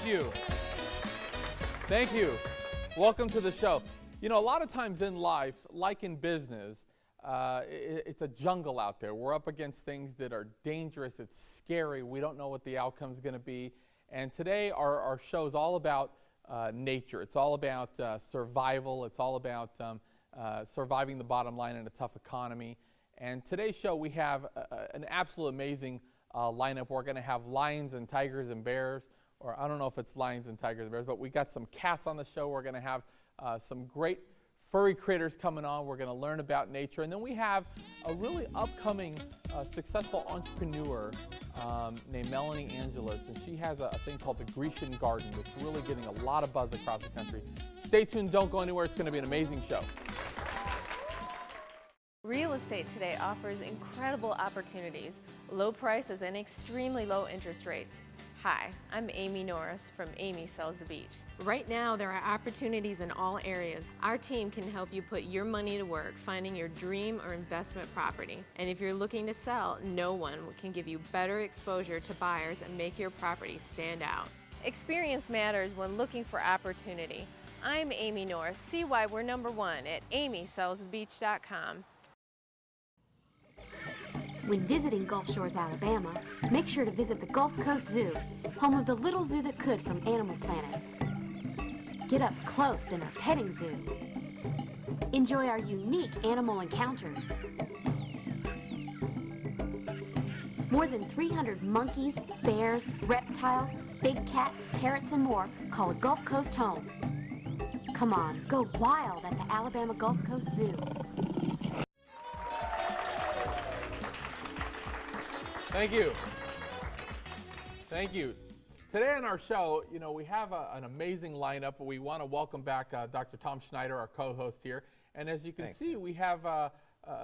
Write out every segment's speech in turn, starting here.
Thank you. Thank you. Welcome to the show. You know, a lot of times in life, like in business, it's a jungle out there. We're up against things that are dangerous. It's scary. We don't know what the outcome is going to be. And today our show is all about nature. It's all about survival. It's all about surviving the bottom line in a tough economy. And today's show, we have an absolute amazing lineup. We're going to have lions and tigers and bears, or I don't know if it's lions and tigers and bears, but we got some cats on the show. We're going to have some great furry critters coming on. We're going to learn about nature. And then we have a really upcoming successful entrepreneur named Melanie Angelis, and she has a thing called the Grecian Garden, which is really getting a lot of buzz across the country. Stay tuned. Don't go anywhere. It's going to be an amazing show. Real estate today offers incredible opportunities, low prices, and extremely low interest rates. Hi, I'm Amy Norris from Amy Sells the Beach. Right now, there are opportunities in all areas. Our team can help you put your money to work finding your dream or investment property. And if you're looking to sell, no one can give you better exposure to buyers and make your property stand out. Experience matters when looking for opportunity. I'm Amy Norris. See why we're #1 at amysellsthebeach.com. When visiting Gulf Shores, Alabama, make sure to visit the Gulf Coast Zoo, home of the little zoo that could from Animal Planet. Get up close in our petting zoo. Enjoy our unique animal encounters. More than 300 monkeys, bears, reptiles, big cats, parrots, and more call a Gulf Coast home. Come on, go wild at the Alabama Gulf Coast Zoo. Thank you. Thank you. Today on our show, you know, we have an amazing lineup. We want to welcome back Dr. Tom Schneider, our co-host here. And as you can see, we have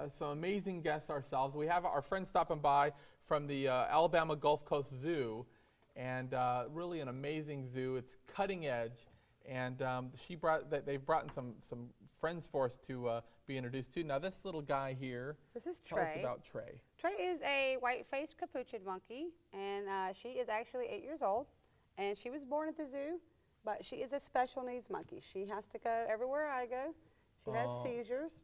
some amazing guests ourselves. We have our friends stopping by from the Alabama Gulf Coast Zoo, and really an amazing zoo. It's cutting edge, and they've brought in some friends for us to be introduced to. Now, this little guy here. This is Tell us Trey. about Trey. Trey is a white-faced capuchin monkey, and she is actually 8 years old. And she was born at the zoo, but she is a special needs monkey. She has to go everywhere I go. She has seizures.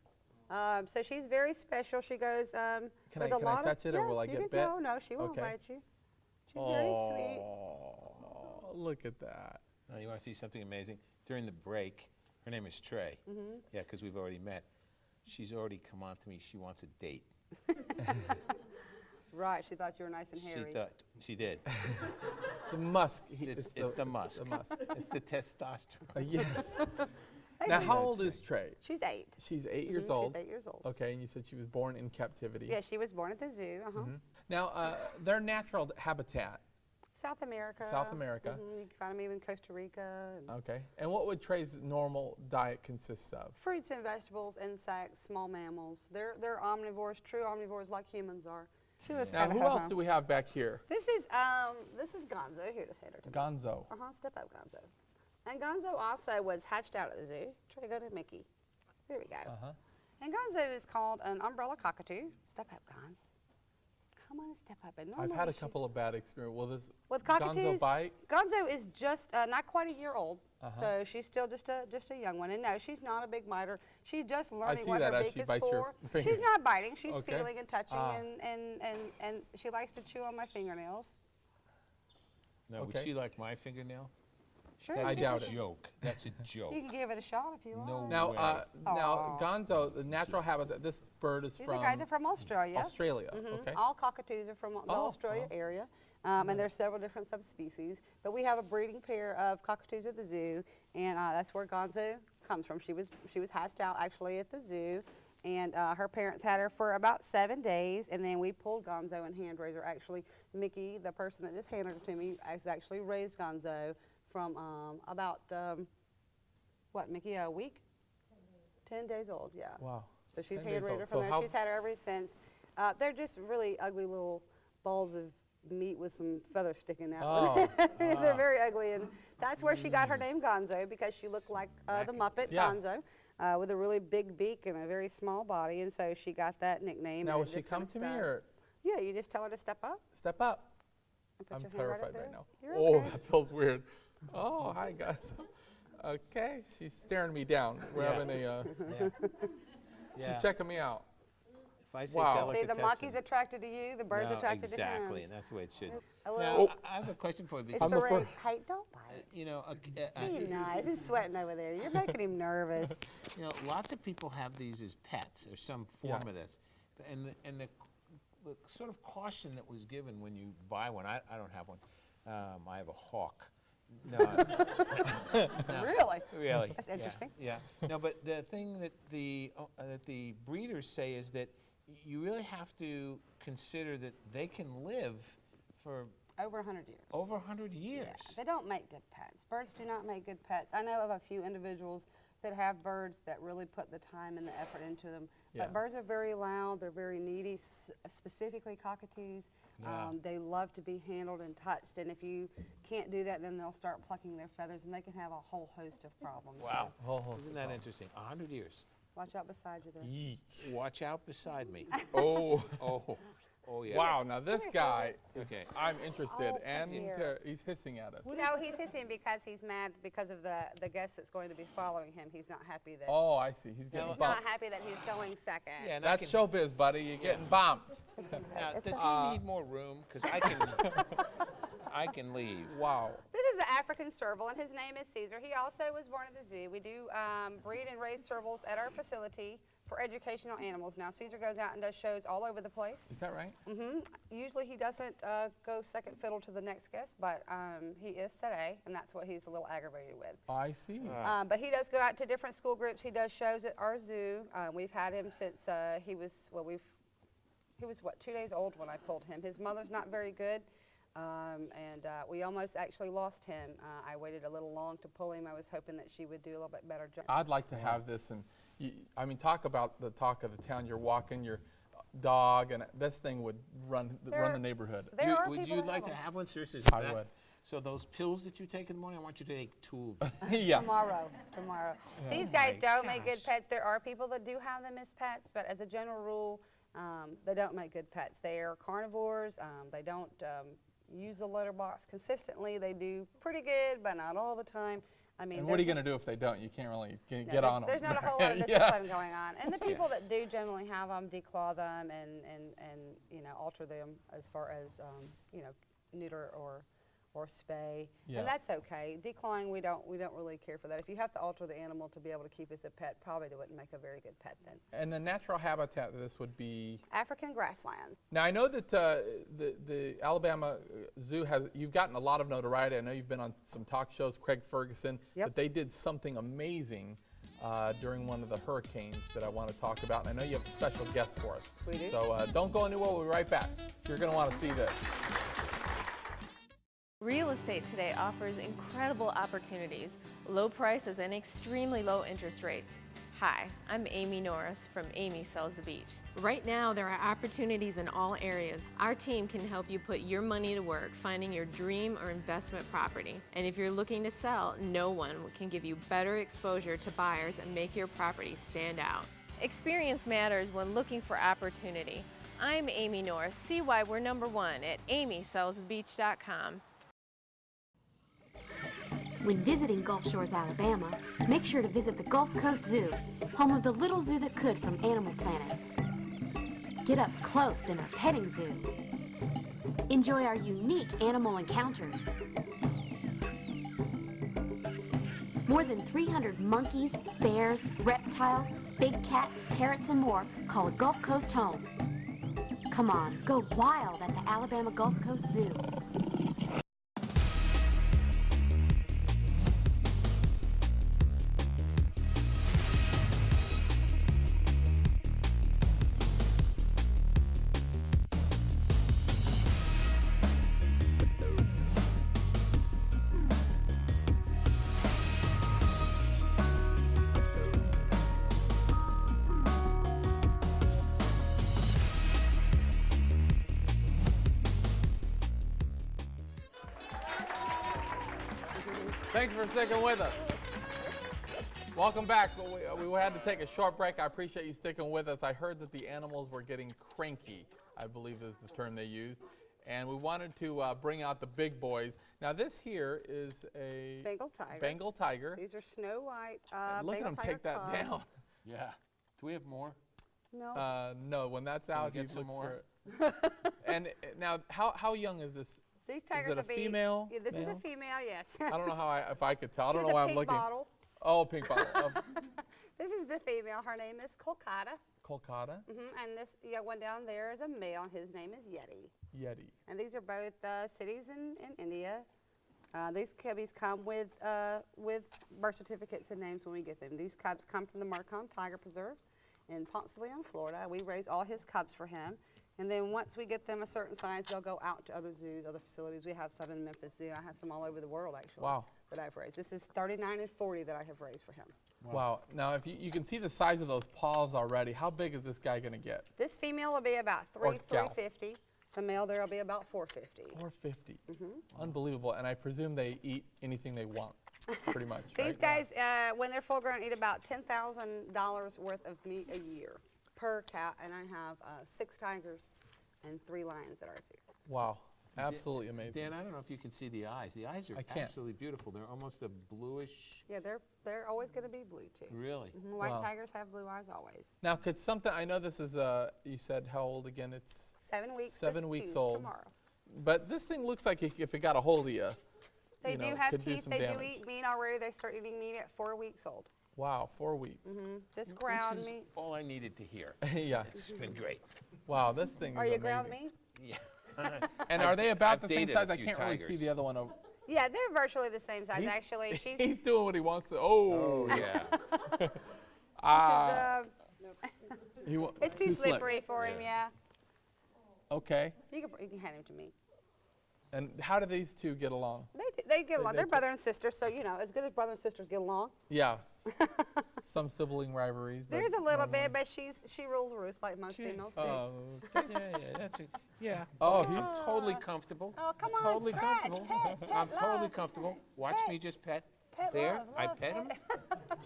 So she's very special. She goes, Can I touch it, or will I get bit? No, she won't bite you. She's very sweet. Oh, look at that. Now, you want to see something amazing? During the break, her name is Trey. Yeah, because we've already met. She's already come on to me. She wants a date. Right, she thought you were nice and hairy. She did. The musk. It's the musk. It's the testosterone. Yes. Now, how old is Trey? She's 8. She's 8 years old. She's 8 years old. Okay, and you said she was born in captivity. Yeah, she was born at the zoo. Now, their natural habitat. South America. South America. You can find them even in Costa Rica. Okay. And what would Trey's normal diet consist of? Fruits and vegetables, insects, small mammals. They're omnivores, true omnivores like humans are. She was Now, who else do we have back here? This is Gonzo. Here, just hand her to me. Gonzo. Step up, Gonzo. And Gonzo also was hatched out at the zoo. Try to go to Mickey. There we go. And Gonzo is called an umbrella cockatoo. Step up, Gonz. Come on and step up. And I've had a couple of bad experiences. With cockatoos, Gonzo bite? Gonzo is just not quite a year old, so she's still just a young one. And no, she's not a big biter. She's just learning what her beak is for. She's not biting. She's feeling and touching, and she likes to chew on my fingernails. No, would she like my fingernail? Sure. I doubt it. Joke. That's a joke. You can give it a shot if you want. No Now, way. now Gonzo, the natural habitat, this bird is These from guys are from Australia. Australia. Okay. All cockatoos are from the Australia area, and there's several different subspecies. But we have a breeding pair of cockatoos at the zoo, and that's where Gonzo comes from. She was hatched out actually at the zoo, and her parents had her for about 7 days, and then we pulled Gonzo and hand raised her. Actually, Mickey, the person that just handed her to me, has actually raised Gonzo from about, Mickey, a week? 10 days old, yeah. Wow. So she's 10 days hand-raised her old. from So there. She's had her ever since. They're just really ugly little balls of meat with some feathers sticking out. They're very ugly, and that's where she got her name Gonzo, because she looked like the Muppet Gonzo, with a really big beak and a very small body, and so she got that nickname. Now, will she come to me, or? Yeah, you just tell her to step up. Step up. And put I'm your hand right terrified up right now. You're Oh, okay. that feels weird. Oh, hi guys. Okay, she's staring me down. We're Yeah. having a. Yeah. Yeah. She's checking me out. If I say Wow. See, the delicatessen- monkey's attracted to you, the bird's No, attracted to him. exactly, and that's the way it should. A Now, little, I have a question for you. it's Because, I'm the afraid- ring. Hey, don't bite. you know, Be nice. He's sweating over there. You're making him nervous. you know, lots of people have these as pets or some form Yeah. of this, and the sort of caution that was given when you buy one. I don't have one. I have a hawk. No, Really? really. That's yeah, interesting. Yeah. No, but the thing that the breeders say is that you really have to consider that they can live for Over 100 years. over 100 years. Yeah, they don't make good pets. Birds do not make good pets. I know of a few individuals that have birds that really put the time and the effort into them. Yeah. But birds are very loud. They're very needy, specifically cockatoos. Yeah. They love to be handled and touched. And if you can't do that, then they'll start plucking their feathers, and they can have a whole host of problems. Wow. Oh, Isn't that interesting? 100 years. Watch out beside you there. Yeet. Watch out beside me. Oh. Oh, yeah. Wow. Now this Come here, guy. Okay. I'm interested, Oh, come and here. he's hissing at us. No, he's hissing because he's mad because of the guest that's going to be following him. He's not happy that Oh, I see. He's getting he's not bumped. happy that he's going second. Yeah, and I That's can, showbiz, buddy. You're getting bumped. now, It's does a- he need more room? Because I can, I can leave. Wow. This is the African serval, and his name is Caesar. He also was born at the zoo. We do breed and raise servals at our facility for educational animals. Now, Caesar goes out and does shows all over the place. Is that right? Usually he doesn't go second fiddle to the next guest, but he is today, and that's what he's a little aggravated with. I see. But he does go out to different school groups. He does shows at our zoo. We've had him since he was, what, 2 days old when I pulled him. His mother's not very good, and we almost actually lost him. I waited a little long to pull him. I was hoping that she would do a little bit better job. I'd like to have this, and I mean, talk about the talk of the town. You're walking your dog, and this thing would run the neighborhood. There are Would people you that like to them. have one? Seriously? I that- would. So those pills that you take in the morning, I want you to take 2 of them. Yeah. Tomorrow. These guys my don't make good gosh. pets. There are people that do have them as pets, but as a general rule, they don't make good pets. They are carnivores. They don't use the litter box consistently. They do pretty good, but not all the time. I mean, And what are you going to do if they don't? You can't really get there's, on them. there's not a whole lot of Yeah. discipline going on. And the people that do generally have them declaw them and you know, alter them as far as you know, neuter or spay, Yeah. and that's okay. Declawing, we don't really care for that. If you have to alter the animal to be able to keep as a pet, probably it wouldn't make a very good pet then. And the natural habitat of this would be. African grasslands. Now I know that the Alabama Zoo you've gotten a lot of notoriety. I know you've been on some talk shows, Craig Ferguson. Yep. That they did something amazing during one of the hurricanes that I want to talk about. And I know you have a special guest for us. We do. So don't go anywhere. We'll be right back. You're going to want to see this. Real estate today offers incredible opportunities, low prices, and extremely low interest rates. Hi, I'm Amy Norris from Amy Sells the Beach. Right now, there are opportunities in all areas. Our team can help you put your money to work finding your dream or investment property. And if you're looking to sell, no one can give you better exposure to buyers and make your property stand out. Experience matters when looking for opportunity. I'm Amy Norris. See why we're #1 at amysellsthebeach.com. When visiting Gulf Shores, Alabama, make sure to visit the Gulf Coast Zoo, home of the little zoo that could from Animal Planet. Get up close in our petting zoo. Enjoy our unique animal encounters. More than 300 monkeys, bears, reptiles, big cats, parrots, and more call Gulf Coast home. Come on, go wild at the Alabama Gulf Coast Zoo. Thanks for sticking with us. Welcome back. We had to take a short break. I appreciate you sticking with us. I heard that the animals were getting cranky, I believe is the term they used. and we wanted to bring out the big boys. Now this here is a Bengal tiger. Bengal tiger. These are snow white And look at Bengal him tiger take that cubs. down. Yeah. Do we have more? No. No, when that's we out, get he's some looking more? for it. And now, how young is this? These tigers it a will be. female, Yeah, this is male? a female, yes. I don't know how if I could tell. I don't She's know a why I'm pink looking. bottle. Oh, pink bottle. This is the female. Her name is Kolkata. Kolkata, And this one down there is a male. His name is Yeti. Yeti. And these are both cities in India. These cubbies come with birth certificates and names when we get them. These cubs come from the Marcon Tiger Preserve in Ponce de Leon, Florida. We raise all his cubs for him. And then once we get them a certain size, they'll go out to other zoos, other facilities. We have some in Memphis Zoo. I have some all over the world, actually, Wow. that I've raised. This is 39 and 40 that I have raised for him. Wow. Now, if you can see the size of those paws already, how big is this guy going to get? This female will be about Or gal. 350. The male there will be about 450. 450. Unbelievable. And I presume they eat anything they want, pretty much. These right? guys, when they're full grown, eat about $10,000 worth of meat a year per cow. And I have 6 tigers and 3 lions at our zoo. Wow. Absolutely amazing. Dan, I don't know if you can see the eyes. The eyes are I can't. absolutely beautiful. They're almost a bluish. Yeah, they're always going to be blue too. Really? White Wow. tigers have blue eyes always. Now, could something, I know this is, you said how old again? It's 7 weeks. 7 this weeks Tuesday, old. Tomorrow. But this thing looks like if it got a hold of you. They you do know, have could do teeth. some They do damage. eat meat already. They start eating meat at 4 weeks old. Wow, 4 weeks. Just ground Which is meat. all I needed to hear. Yeah. It's been great. Wow, this thing is Are you amazing. ground meat? Yeah. And are they about I've the same dated a size? I few can't really see tigers. the other one. Over. Yeah, they're virtually the same size. He's- Actually, she's. He's doing what he wants to. Oh, yeah. he wa- It's too too slick. slippery for him. Yeah. Okay. You can hand him to me. And how do these two get along? They get along. they They're do. brother and sister, so as good as brother and sisters get along. Yeah. Some sibling rivalries. but There's a little normally- bit, but she rules the roost like most females do. Oh, Yeah, that's it. Yeah. Oh, I'm he's- totally comfortable. Oh, come on, Totally scratch, comfortable. pet, I'm pet, totally love. comfortable. Watch me just pet. Pet There, love, I love, pet him.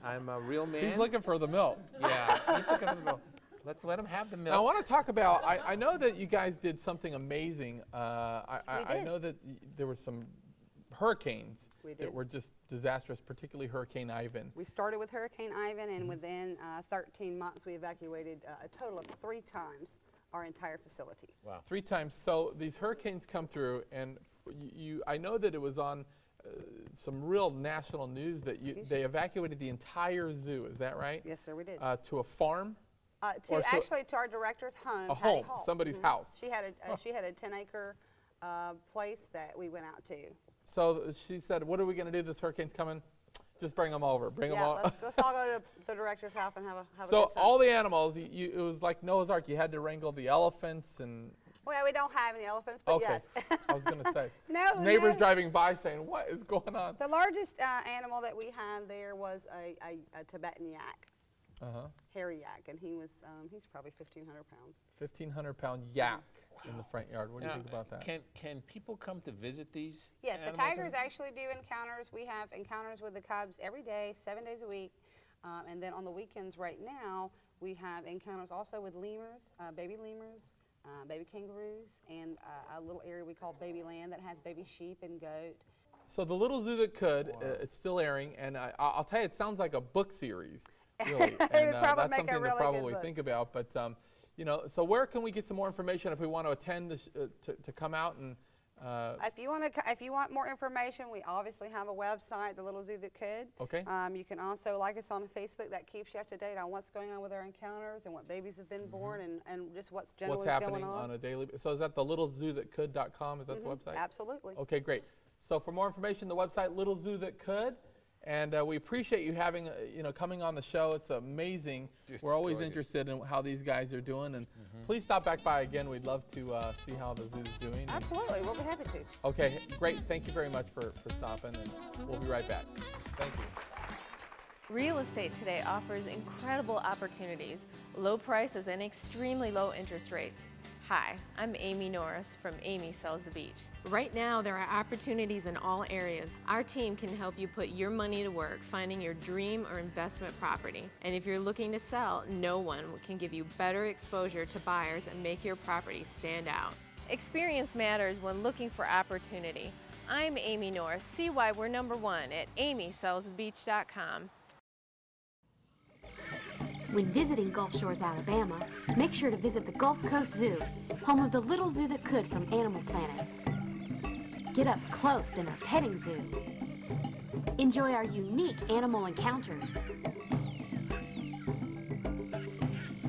I'm a real man. he's looking for the milk. Yeah, he's looking for the milk. Let's let him have the milk. Now, I want to talk about, I know that you guys did something amazing. I did. know that there were some hurricanes We that did. were just disastrous, particularly Hurricane Ivan. We started with Hurricane Ivan, and within 13 months, we evacuated a total of 3 times our entire facility. Wow. 3 times. So these hurricanes come through, and I know that it was on some real national news that they evacuated the entire zoo. Is that right? Yes, sir, we did. To a farm, or so- Actually, to our director's home. a Patty home, Hall. somebody's Mhm. house. She had a 10-acre place that we went out to. So she said, "What are we going to do? This hurricane's coming. Just bring them over. Bring them Yeah, all." let's all go to the director's house and have a So good time. all the animals, it was like Noah's Ark. You had to wrangle the elephants and. Well, we don't have any elephants, but Okay. yes. I was going to say. No, Neighbors no. driving by saying, "What is going on?" The largest animal that we had there was a Tibetan yak, hairy yak, and he's probably 1,500 pounds. 1,500-pound yak in the front yard. What do you Now, think about that? Can people come to visit these? Yes, the animals tigers and- actually do encounters. We have encounters with the cubs every day, 7 days a week. And then on the weekends right now, we have encounters also with lemurs, baby lemurs, baby kangaroos, and a little area we call Baby Land that has baby sheep and goat. So the Little Zoo That Could, it's still airing, and I'll tell you, it sounds like a book series, really. It And would probably that's make a something to really good probably book. think about. But so where can we get some more information if we want to attend to come out and? If you want more information, we obviously have a website, The Little Zoo That Could. Okay. You can also like us on Facebook. That keeps you up to date on what's going on with our encounters and what babies have been born and just what's generally What's happening going on. a daily? So is that the littlezooThatCould.com? Is that the website? Absolutely. Okay, great. So for more information, the website Little Zoo That Could, and we appreciate you having coming on the show. It's amazing. It's We're always gorgeous. interested in how these guys are doing, and please stop back by again. We'd love to see how the zoo's doing. Absolutely. We'll be happy to. Okay, great. Thank you very much for stopping, and we'll be right back. Thank you. Real estate today offers incredible opportunities, low prices, and extremely low interest rates. Hi, I'm Amy Norris from Amy Sells the Beach. Right now, there are opportunities in all areas. Our team can help you put your money to work finding your dream or investment property. And if you're looking to sell, no one can give you better exposure to buyers and make your property stand out. Experience matters when looking for opportunity. I'm Amy Norris. See why we're #1 at amysellsthebeach.com. When visiting Gulf Shores, Alabama, make sure to visit the Gulf Coast Zoo, home of the little zoo that could from Animal Planet. Get up close in our petting zoo. Enjoy our unique animal encounters.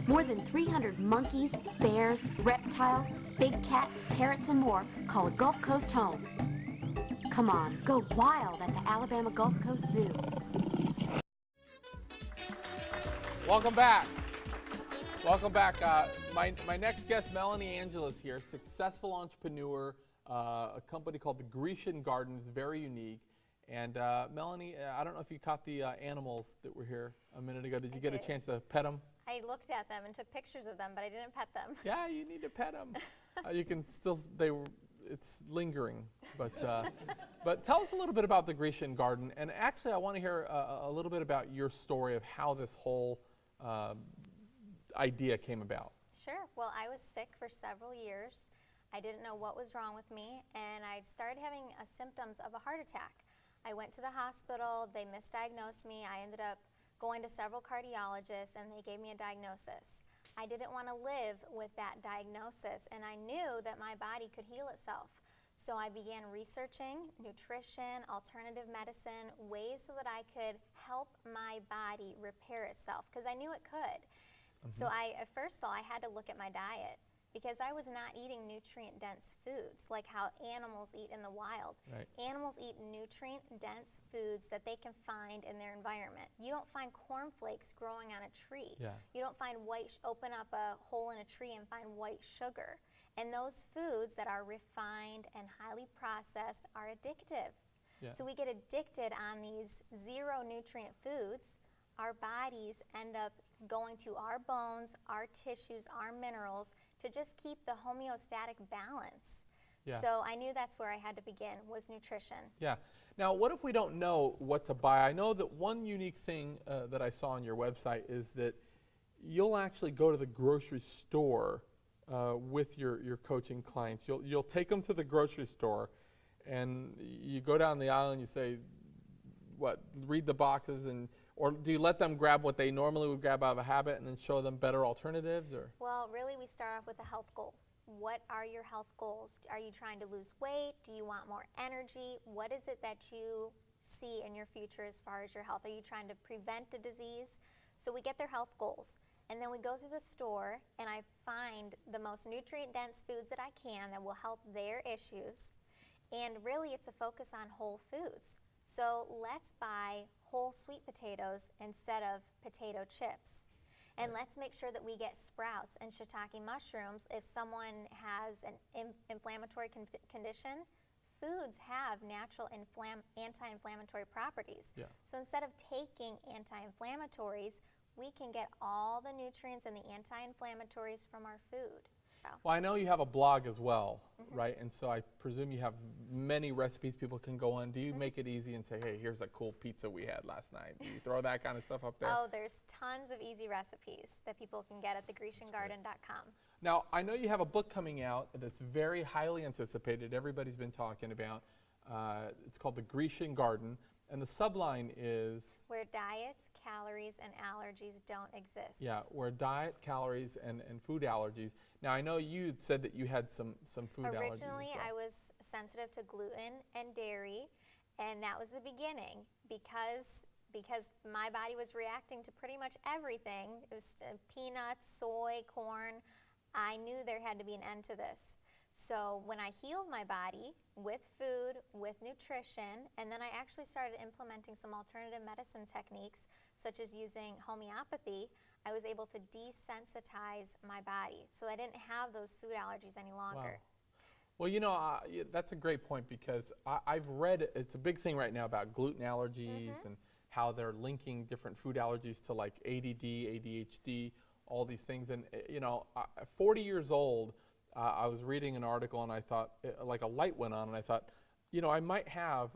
More than 300 monkeys, bears, reptiles, big cats, parrots, and more call a Gulf Coast home. Come on, go wild at the Alabama Gulf Coast Zoo. Welcome back. Welcome back. My next guest, Melanie Angelis here, successful entrepreneur, a company called the Grecian Gardens, very unique. And Melanie, I don't know if you caught the animals that were here a minute ago. Did you get a chance to pet them? I looked at them and took pictures of them, but I didn't pet them. Yeah, you need to pet them. You can still, it's lingering. But tell us a little bit about the Grecian Garden. And actually, I want to hear a little bit about your story of how this whole idea came about. Sure. Well, I was sick for several years. I didn't know what was wrong with me, and I started having symptoms of a heart attack. I went to the hospital. They misdiagnosed me. I ended up going to several cardiologists, and they gave me a diagnosis. I didn't want to live with that diagnosis, and I knew that my body could heal itself. So I began researching nutrition, alternative medicine, ways so that I could help my body repair itself, because I knew it could. So first of all, I had to look at my diet, because I was not eating nutrient-dense foods like how animals eat in the wild. Right. Animals eat nutrient-dense foods that they can find in their environment. You don't find cornflakes growing on a tree. Yeah. You don't find open up a hole in a tree and find white sugar. And those foods that are refined and highly processed are addictive. Yeah. So we get addicted on these zero nutrient foods. Our bodies end up going to our bones, our tissues, our minerals to just keep the homeostatic balance. Yeah. So I knew that's where I had to begin, was nutrition. Yeah. Now, what if we don't know what to buy? I know that one unique thing that I saw on your website is that you'll actually go to the grocery store with your coaching clients. You'll take them to the grocery store, and you go down the aisle and you say, read the boxes, or do you let them grab what they normally would grab out of a habit and then show them better alternatives? Or? Well, really we start off with a health goal. What are your health goals? Are you trying to lose weight? Do you want more energy? What is it that you see in your future as far as your health? Are you trying to prevent a disease? So we get their health goals, and then we go through the store and I find the most nutrient-dense foods that I can that will help their issues. And really it's a focus on whole foods. So let's buy whole sweet potatoes instead of potato chips. And let's make sure that we get sprouts and shiitake mushrooms. If someone has an inflammatory condition, foods have natural anti-inflammatory properties. Yeah. So instead of taking anti-inflammatories, we can get all the nutrients and the anti-inflammatories from our food. Well, I know you have a blog as well, right? And so I presume you have many recipes people can go on. Do you make it easy and say, hey, here's a cool pizza we had last night? Do you throw that kind of stuff up there? Oh, there's tons of easy recipes that people can get at thegreciangarden.com. Now, I know you have a book coming out that's very highly anticipated. Everybody's been talking about. It's called The Grecian Garden. And the subline is? Where diets, calories, and allergies don't exist. Yeah, where diet, calories, and food allergies. Now, I know you said that you had some food allergies. Originally, I was sensitive to gluten and dairy, and that was the beginning because my body was reacting to pretty much everything. It was peanuts, soy, corn. I knew there had to be an end to this. So when I healed my body with food, with nutrition, and then I actually started implementing some alternative medicine techniques, such as using homeopathy, I was able to desensitize my body. So I didn't have those food allergies any longer. Wow. Well, you know, that's a great point, because I've read, it's a big thing right now about gluten allergies and how they're linking different food allergies to like ADD, ADHD, all these things. And, you know, 40 years old, I was reading an article and I thought, like a light went on, and I thought, you know, I might have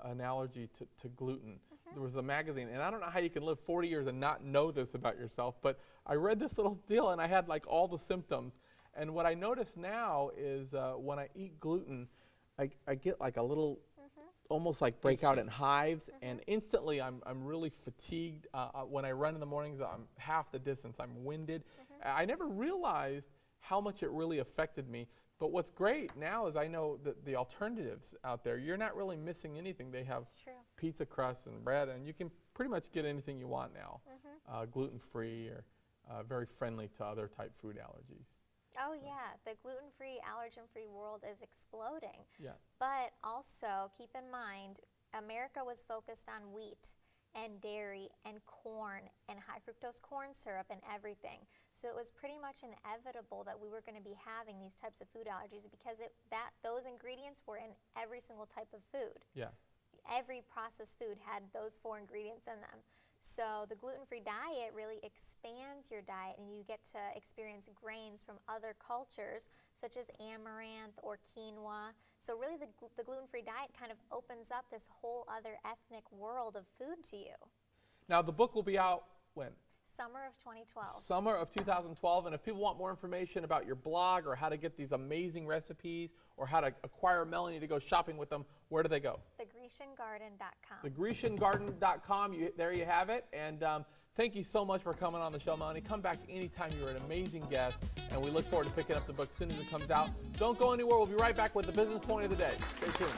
an allergy to gluten. There was a magazine, and I don't know how you can live 40 years and not know this about yourself, but I read this little deal and I had like all the symptoms, And what I notice now is when I eat gluten, I get like a little, almost like breakout in hives, and instantly I'm really fatigued. When I run in the mornings, I'm half the distance. I'm winded. I never realized how much it really affected me. But what's great now is I know that the alternatives out there, you're not really missing anything. They have pizza crust and bread, and you can pretty much get anything you want now, gluten-free or very friendly to other type food allergies. Oh yeah, the gluten-free, allergen-free world is exploding. Yeah. But also keep in mind, America was focused on wheat and dairy and corn and high fructose corn syrup and everything. So it was pretty much inevitable that we were going to be having these types of food allergies because those ingredients were in every single type of food. Yeah. Every processed food had those 4 ingredients in them. So the gluten-free diet really expands your diet, and you get to experience grains from other cultures such as amaranth or quinoa. So really the gluten-free diet kind of opens up this whole other ethnic world of food to you. Now the book will be out when? Summer of 2012. Summer of 2012, and if people want more information about your blog or how to get these amazing recipes or how to acquire Melanie to go shopping with them, where do they go? TheGrecianGarden.com. TheGrecianGarden.com, there you have it. And thank you so much for coming on the show, Melanie. Come back anytime. You're an amazing guest, and we look forward to picking up the book as soon as it comes out. Don't go anywhere. We'll be right back with the business point of the day. Stay tuned.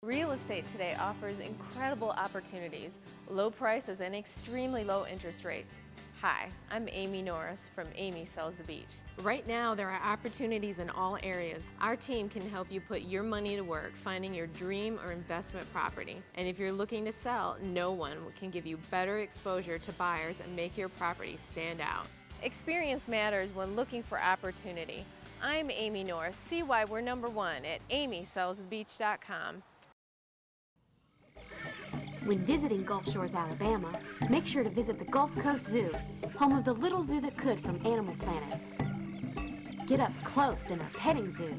Real estate today offers incredible opportunities, low prices, and extremely low interest rates. Hi, I'm Amy Norris from Amy Sells the Beach. Right now, there are opportunities in all areas. Our team can help you put your money to work finding your dream or investment property. And if you're looking to sell, no one can give you better exposure to buyers and make your property stand out. Experience matters when looking for opportunity. I'm Amy Norris. See why we're #1 at amysellsthebeach.com. When visiting Gulf Shores, Alabama, make sure to visit the Gulf Coast Zoo, home of the little zoo that could from Animal Planet. Get up close in our petting zoo.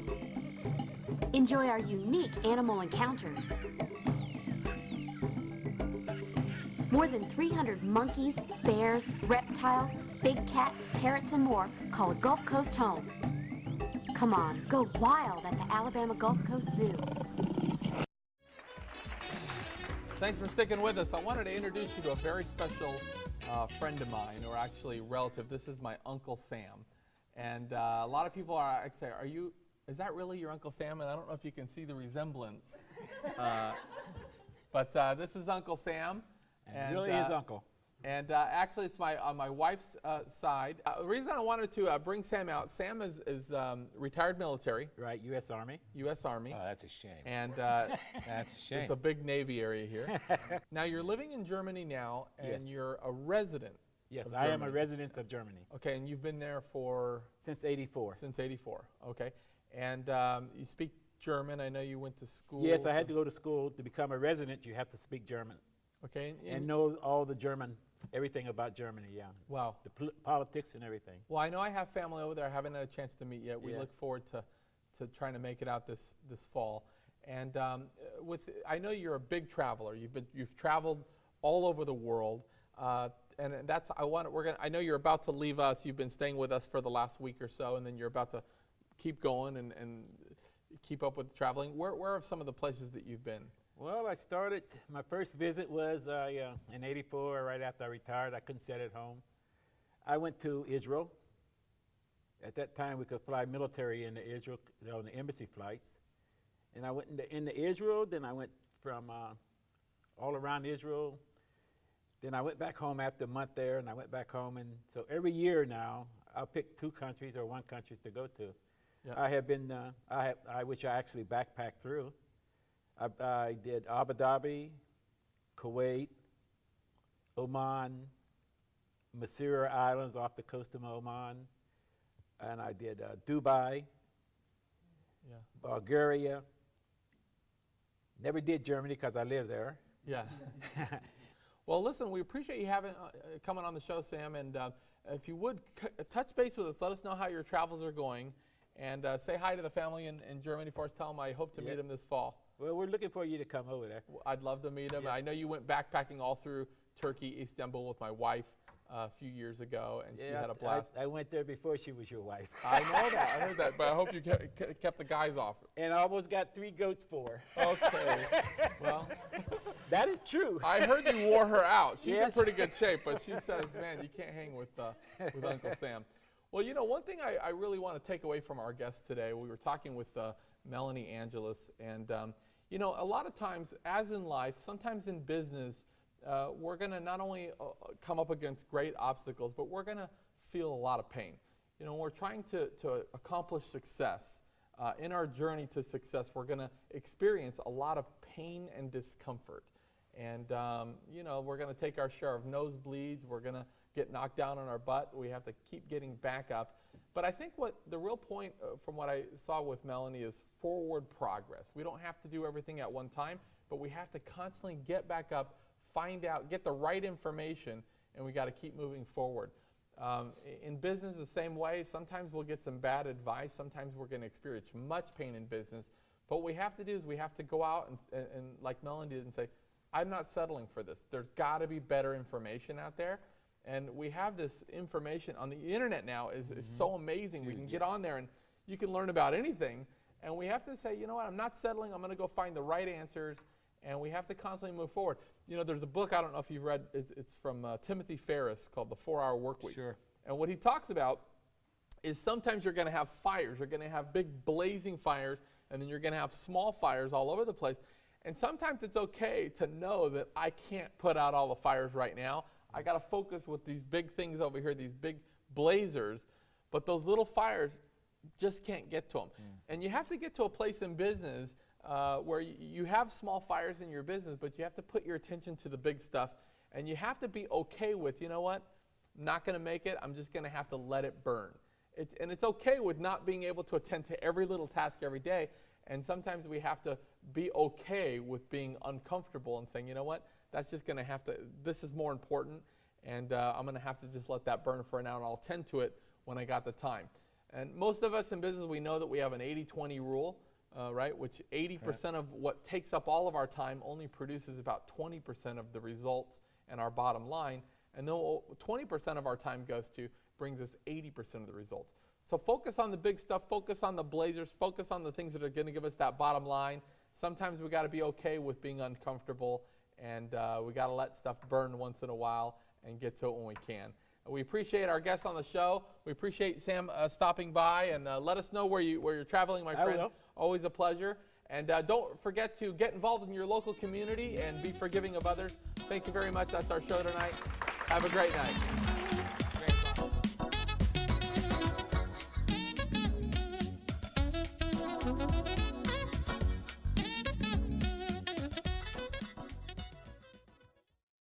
Enjoy our unique animal encounters. More than 300 monkeys, bears, reptiles, big cats, parrots, and more call Gulf Coast home. Come on, go wild at the Alabama Gulf Coast Zoo. Thanks for sticking with us. I wanted to introduce you to a very special friend of mine, or actually relative. This is my Uncle Sam. And a lot of people are say, is that really your Uncle Sam? And I don't know if you can see the resemblance. But this is Uncle Sam. And really his uncle. And actually, it's on my wife's side. The reason I wanted to bring Sam out, Sam is retired military. Right, U.S. Army. U.S. Army. Oh, that's a shame. And That's a shame. it's a big Navy area here. Now, you're living in Germany now, and Yes. you're a resident. Yes, of I am a Germany. resident of Germany. Okay, and you've been there for? Since '84. Since '84, okay. And you speak German. I know you went to school. Yes, I had to go to school. To become a resident, you have to speak German. Okay. And know all the German, everything about Germany, yeah. Wow. The politics and everything. Well, I know I have family over there. I haven't had a chance to meet yet. We Yeah. look forward to trying to make it out this fall. And I know you're a big traveler. You've traveled all over the world. And that's I know you're about to leave us. You've been staying with us for the last week or so, and then you're about to keep going and keep up with traveling. Where are some of the places that you've been? Well, my first visit was in '84, right after I retired. I couldn't sit at home. I went to Israel. At that time, we could fly military into Israel, on the embassy flights. And I went into Israel, then I went from all around Israel. Then I went back home after a month there, and I went back home. And so every year now, I'll pick 2 countries or 1 country to go to. Yeah. I have been, which I actually backpacked through. I did Abu Dhabi, Kuwait, Oman, Masira Islands off the coast of Oman, and I did Dubai, Yeah. Bulgaria. Never did Germany because I live there. Yeah. Well, listen, we appreciate you coming on the show, Sam. And if you would touch base with us, let us know how your travels are going, and say hi to the family in Germany for us. Tell them I hope to meet them this fall. Well, we're looking for you to come over there. I'd love to meet him. Yeah. I know you went backpacking all through Turkey, Istanbul with my wife a few years ago, and she Yeah, had a blast. I went there before she was your wife. I know that. I heard that, but I hope you kept the guys off. And I almost got 3 goats for her. Okay. Well, That is true. I heard you wore her out. She's in Yes. pretty good shape, but she says, man, you can't hang with Uncle Sam. Well, you know, one thing I really want to take away from our guest today, we were talking with Melanie Angelis, and, you know, a lot of times, as in life, sometimes in business, we're going to not only come up against great obstacles, but we're going to feel a lot of pain. You know, we're trying to accomplish success. In our journey to success, we're going to experience a lot of pain and discomfort. And, you know, we're going to take our share of nosebleeds. We're going to get knocked down on our butt. We have to keep getting back up. But I think what the real point from what I saw with Melanie is forward progress. We don't have to do everything at one time, but we have to constantly get back up, find out, get the right information, and we got to keep moving forward. In business, the same way. Sometimes we'll get some bad advice. Sometimes we're going to experience much pain in business. But what we have to do is we have to go out and like Melanie did, and say, I'm not settling for this. There's got to be better information out there. And we have this information on the internet now is so amazing. We can get on there and you can learn about anything. And we have to say, you know what, I'm not settling. I'm going to go find the right answers. And we have to constantly move forward. You know, there's a book, I don't know if you've read, it's from Timothy Ferriss called The 4-Hour Workweek. Sure. And what he talks about is sometimes you're going to have fires. You're going to have big blazing fires, and then you're going to have small fires all over the place. And sometimes it's okay to know that I can't put out all the fires right now. I got to focus with these big things over here, these big blazers, but those little fires just can't get to them. And you have to get to a place in business where you have small fires in your business, but you have to put your attention to the big stuff, and you have to be okay with, you know what, I'm not going to make it, I'm just going to have to let it burn. And it's okay with not being able to attend to every little task every day, and sometimes we have to be okay with being uncomfortable and saying, you know what, that's just going to have to, this is more important, and I'm going to have to just let that burn for now, and I'll tend to it when I got the time. And most of us in business, we know that we have an 80-20 rule, right, which 80% of what takes up all of our time only produces about 20% of the results and our bottom line, and then 20% of our time goes to brings us 80% of the results. So focus on the big stuff, focus on the blazers, focus on the things that are going to give us that bottom line. Sometimes we got to be okay with being uncomfortable, and we got to let stuff burn once in a while and get to it when we can. We appreciate our guests on the show. We appreciate Sam stopping by, and let us know where you're traveling, my friend. will. Always a pleasure. And don't forget to get involved in your local community and be forgiving of others. Thank you very much. That's our show tonight. Have a great night.